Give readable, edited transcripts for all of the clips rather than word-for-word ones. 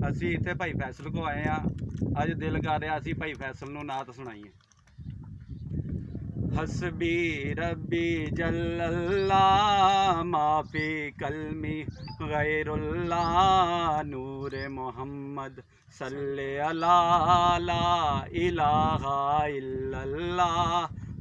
ਅਸੀਂ ਇੱਥੇ ਭਾਈ ਫੈਸਲ ਕੋ ਆਏ ਆ। ਅੱਜ ਦਿਲ ਕਰ ਰਿਹਾ ਅਸੀਂ ਭਾਈ ਫੈਸਲ ਨੂੰ ਨਾਤ ਸੁਣਾਈਏ। हस्बी रब्बी जल्लल्लाह माफी कलमी गैरुल्लाह नूर मोहम्मद सल्ले अला ला इलाहा इल्लल्लाह।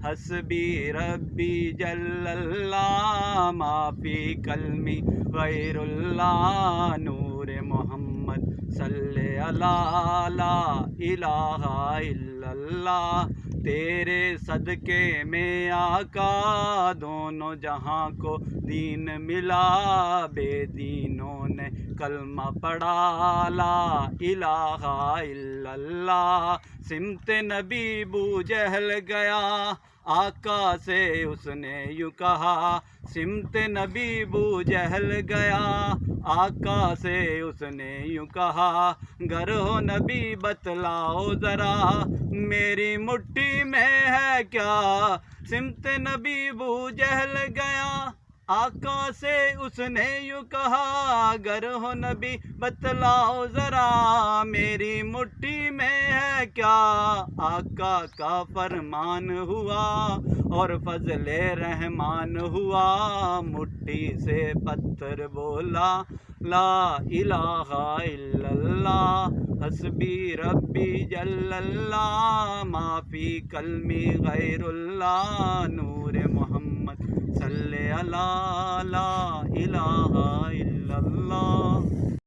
हस्बी रब्बी जल्लल्लाह माफी कलमी गैरुल्लाह नूर मोहम्मद सल्ले अला ला इलाहा इल्लल्लाह। तेरे सदके में आका दोनों जहां को दीन मिला। बेदीनों ने कलमा पढ़ा ला इलाहा इल्लल्लाह। सिमते नबी बू जहल गया आका से उसने यूं कहा। सिमते नबी बू जहल गया आका से उसने यूं कहा। गर हो नबी बतलाओ जरा मेरी मुट्ठी में है क्या। सिमते नबी बू जहल गया आका से उसने यूं कहा। गर हो नबी बतलाओ जरा मेरी मुट्ठी में है क्या। आका का फरमान हुआ और फजले रहमान हुआ। मुट्ठी से पत्थर बोला ला इलाहा इल्लल्लाह। हस्बी रब्बी जल्लल्लाह माफी कलमी गैरुल्लाह नूर मोहम्मद सल्ले अला ला इलाहा इल्लल्लाह।